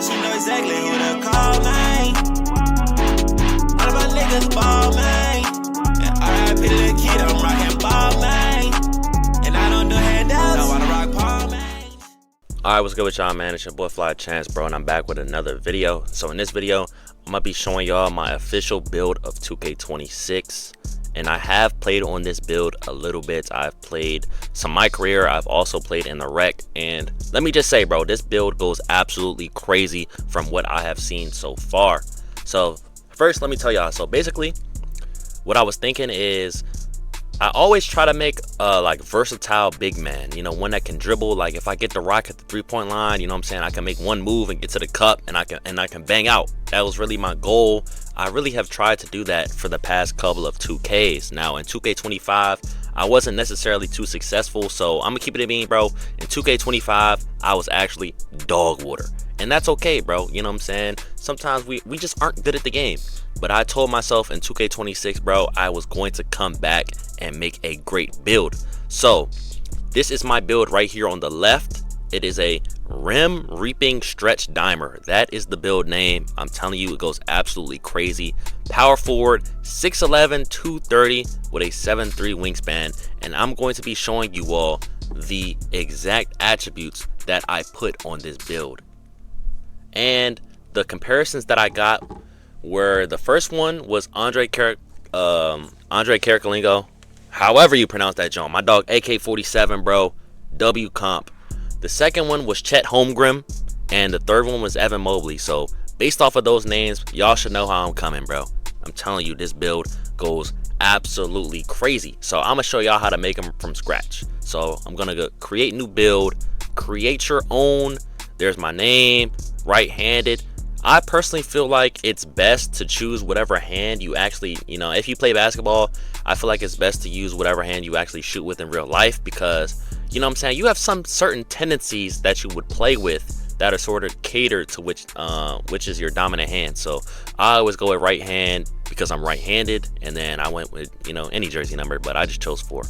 now she know exactly who to call, man. All of my niggas ball, man. And R.I.P. to the kid, I'm rocking ball, man. And I don't do handouts, I wanna rock Paul, man. Alright, what's good with y'all, man? It's your boy FlyyChance, bro, and I'm back with another video. So in this video, I'm gonna be showing y'all my official build of 2K26. And I have played on this build a little bit. I've played some My Career. I've also played in the Rec. And let me just say, bro, this build goes absolutely crazy from what I have seen so far. So first, let me tell y'all. So basically, what I was thinking is I always try to make a like versatile big man, you know, one that can dribble. Like if I get the rock at the 3-point line, you know what I'm saying, I can make one move and get to the cup and I can bang out. That was really my goal. I really have tried to do that for the past couple of 2Ks. Now in 2K25, I wasn't necessarily too successful, so I'm gonna keep it a bean, bro. In 2K25, I was actually dog water. And that's okay, bro. You know what I'm saying? Sometimes we just aren't good at the game. But I told myself in 2K26, bro, I was going to come back and make a great build. So this is my build right here on the left. It is a rim reaping stretch dimer. That is the build name. I'm telling you, it goes absolutely crazy. Power forward, 6'11", 230 with a 7'3" wingspan. And I'm going to be showing you all the exact attributes that I put on this build. And the comparisons that I got were, the first one was Andre Karakolingo, however you pronounce that, John. My dog AK-47, bro, W comp. The second one was Chet Holmgren, and the third one was Evan Mobley. So based off of those names, y'all should know how I'm coming, bro. I'm telling you, this build goes absolutely crazy. So I'm gonna show y'all how to make them from scratch. So I'm gonna go create new build, create your own. There's my name, right-handed. I personally feel like it's best to choose whatever hand you actually, you know, if you play basketball, I feel like it's best to use whatever hand you actually shoot with in real life, because, you know what I'm saying, you have some certain tendencies that you would play with that are sort of catered to which is your dominant hand. So I always go with right hand because I'm right-handed, and then I went with, you know, any jersey number, but I just chose 4.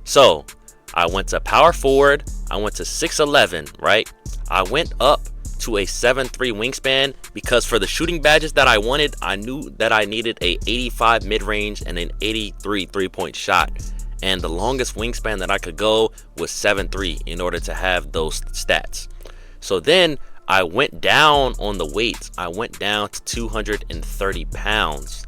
So I went to power forward, I went to 6'11", right? I went up to a 7'3" wingspan because for the shooting badges that I wanted, I knew that I needed a 85 mid-range and an 83 3-point shot, and the longest wingspan that I could go was 7'3" in order to have those stats. So then I went down on the weight. I went down to 230 pounds,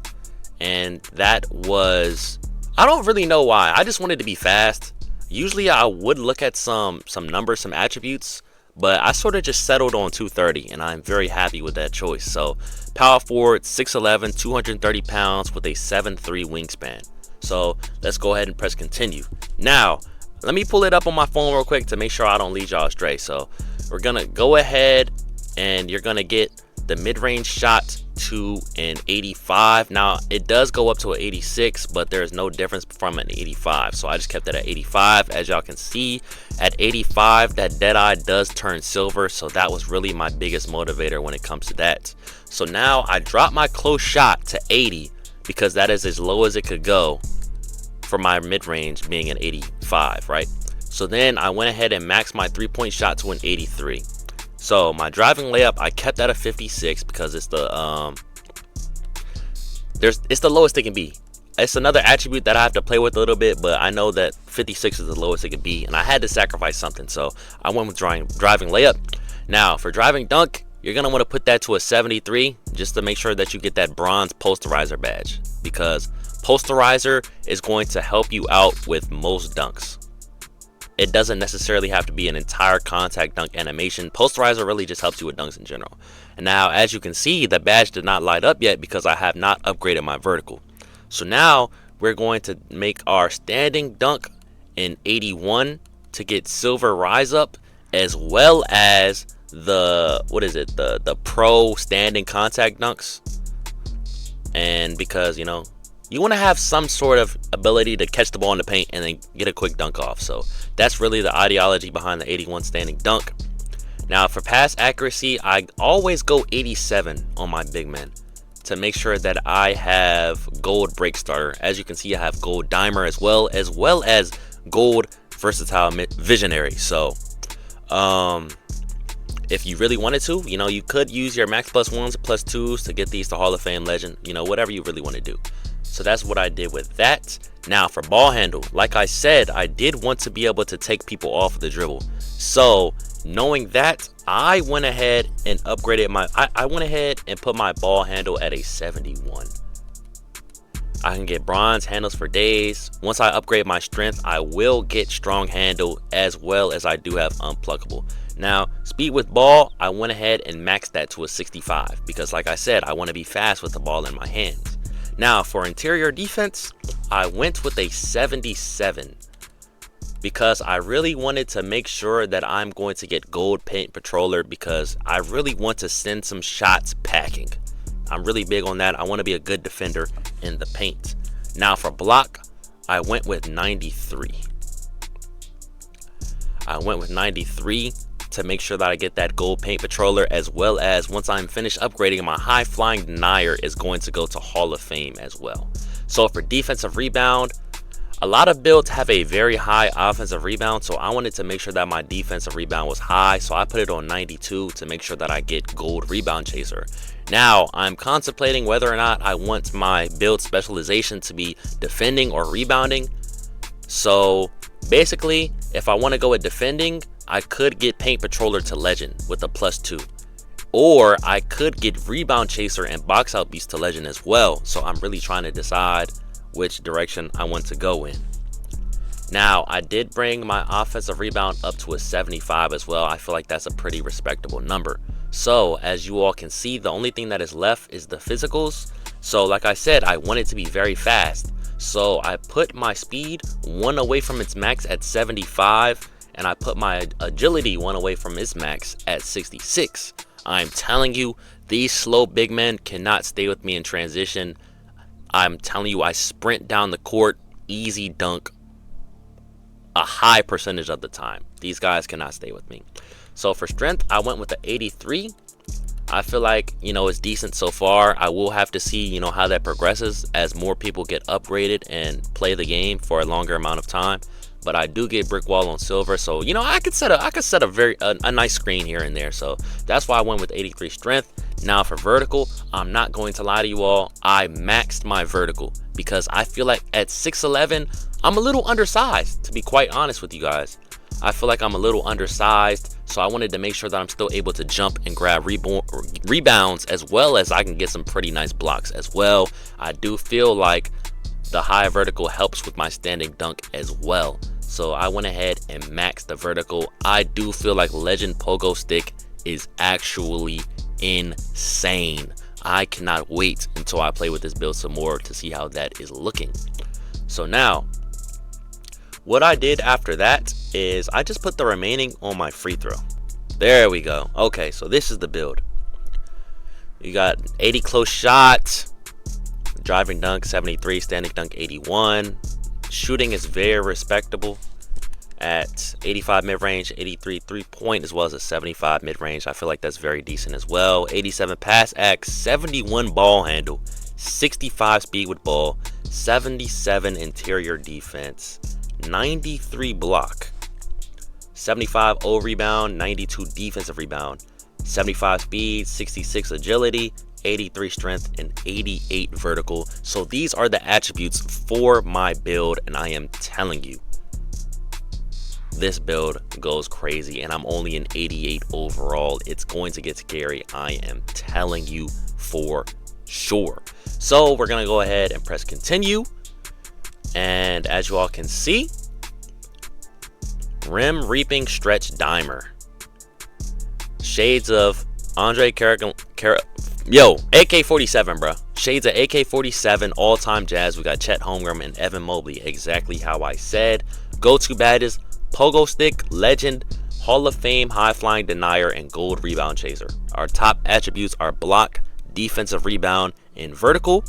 and that was, I don't really know why. I just wanted to be fast. Usually I would look at some numbers, some attributes, but I sort of just settled on 230, and I'm very happy with that choice. So power forward, 6'11", 230 pounds with a 7'3" wingspan. So let's go ahead and press continue. Now let me pull it up on my phone real quick to make sure I don't lead y'all astray. So we're gonna go ahead and you're gonna get the mid-range shot to an 85. Now it does go up to an 86, but there's no difference from an 85, so I just kept it at 85. As y'all can see, at 85, that dead eye does turn silver, so that was really my biggest motivator when it comes to that. So now I dropped my close shot to 80 because that is as low as it could go for my mid-range being an 85, right? So then I went ahead and maxed my 3-point shot to an 83. So my driving layup, I kept at a 56 because it's the it's the lowest it can be. It's another attribute that I have to play with a little bit, but I know that 56 is the lowest it could be, and I had to sacrifice something, so I went with driving layup. Now for driving dunk, you're gonna want to put that to a 73 just to make sure that you get that bronze posterizer badge, because posterizer is going to help you out with most dunks. It doesn't necessarily have to be an entire contact dunk animation. Posterizer really just helps you with dunks in general. And now, as you can see, the badge did not light up yet because I have not upgraded my vertical. So now we're going to make our standing dunk in 81 to get silver rise up, as well as the, what is it, the pro standing contact dunks. And because, you know, you want to have some sort of ability to catch the ball in the paint and then get a quick dunk off. So that's really the ideology behind the 81 standing dunk. Now for pass accuracy, I always go 87 on my big men to make sure that I have gold break starter. As you can see, I have gold dimer as well as gold versatile visionary. So if you really wanted to, you know, you could use your max plus ones, plus twos to get these to Hall of Fame legend, you know, whatever you really want to do. So that's what I did with that. Now for ball handle, like I said, I did want to be able to take people off of the dribble. So knowing that, I went ahead and upgraded my, I went ahead and put my ball handle at a 71. I can get bronze handles for days. Once I upgrade my strength, I will get strong handle, as well as I do have unpluckable. Now, speed with ball, I went ahead and maxed that to a 65 because like I said, I want to be fast with the ball in my hands. Now, for interior defense, I went with a 77 because I really wanted to make sure that I'm going to get gold paint patroller because I really want to send some shots packing. I'm really big on that. I want to be a good defender in the paint. Now for block, I went with 93. I went with 93 to make sure that I get that gold paint patroller, as well as once I'm finished upgrading, my high flying denier is going to go to Hall of Fame as well. So for defensive rebound, a lot of builds have a very high offensive rebound, so I wanted to make sure that my defensive rebound was high, so I put it on 92 to make sure that I get gold rebound chaser. Now I'm contemplating whether or not I want my build specialization to be defending or rebounding. So basically, if I want to go with defending, I could get paint patroller to legend with a +2, or I could get rebound chaser and box out beast to legend as well. So I'm really trying to decide which direction I want to go in. Now I did bring my offensive rebound up to a 75 as well. I feel like that's a pretty respectable number. So as you all can see, the only thing that is left is the physicals. So like I said, I want it to be very fast, so I put my speed one away from its max at 75, and I put my agility one away from its max at 66. I'm telling you, these slow big men cannot stay with me in transition. I'm telling you, I sprint down the court, easy dunk a high percentage of the time. These guys cannot stay with me. So for strength, I went with the 83. I feel like, you know, it's decent so far. I will have to see, you know, how that progresses as more people get upgraded and play the game for a longer amount of time. But I do get brick wall on silver, so you know, I could set a very nice screen here and there. So that's why I went with 83 strength. Now for vertical, I'm not going to lie to you all, I maxed my vertical because I feel like at 6'11", I'm a little undersized, to be quite honest with you guys. I feel like I'm a little undersized, so I wanted to make sure that I'm still able to jump and grab rebounds, as well as I can get some pretty nice blocks as well. I do feel like the high vertical helps with my standing dunk as well, so I went ahead and maxed the vertical. I do feel like legend pogo stick is actually insane. I cannot wait until I play with this build some more to see how that is looking. So now what I did after that is I just put the remaining on my free throw. There we go. Okay, so this is the build. You got 80 close shot, driving dunk 73, standing dunk 81. Shooting is very respectable at 85 mid-range, 83 3-point, as well as a 75 mid-range. I feel like that's very decent as well. 87 pass act, 71 ball handle, 65 speed with ball, 77 interior defense, 93 block, 75 O rebound, 92 defensive rebound, 75 speed, 66 agility, 83 strength, and 88 vertical. So these are the attributes for my build, and I am telling you, this build goes crazy, and I'm only an 88 overall. It's going to get scary, I am telling you for sure. So we're gonna go ahead and press continue, and as you all can see, rim reaping stretch dimer, shades of Andre AK-47, bro. Shades of AK-47, all-time Jazz. We got Chet, Holmgren, and Evan Mobley, exactly how I said. Go-to badges: pogo stick, legend, Hall of Fame, high flying denier, and gold rebound chaser. Our top attributes are block, defensive rebound, and vertical.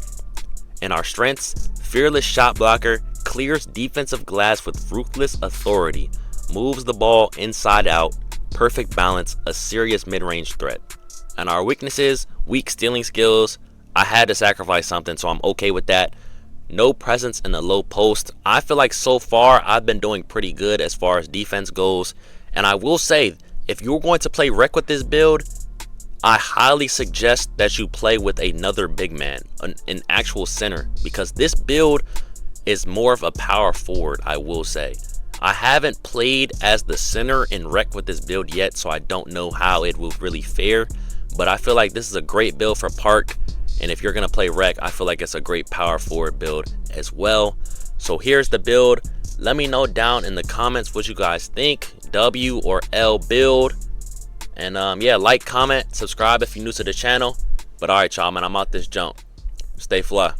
And our strengths: fearless shot blocker, clears defensive glass with ruthless authority, moves the ball inside out, perfect balance, a serious mid-range threat. And our weaknesses: weak stealing skills. I had to sacrifice something, so I'm okay with that. No presence in the low post. I feel like so far I've been doing pretty good as far as defense goes, and I will say, if you're going to play rec with this build, I highly suggest that you play with another big man, an actual center, because this build is more of a power forward, I will say. I haven't played as the center in rec with this build yet, so I don't know how it will really fare, but I feel like this is a great build for park, and if you're gonna play rec, I feel like it's a great power forward build as well. So here's the build. Let me know down in the comments what you guys think, W or L build. And yeah, like, comment, subscribe if you're new to the channel. But all right, y'all, man, I'm out this jump. Stay fly.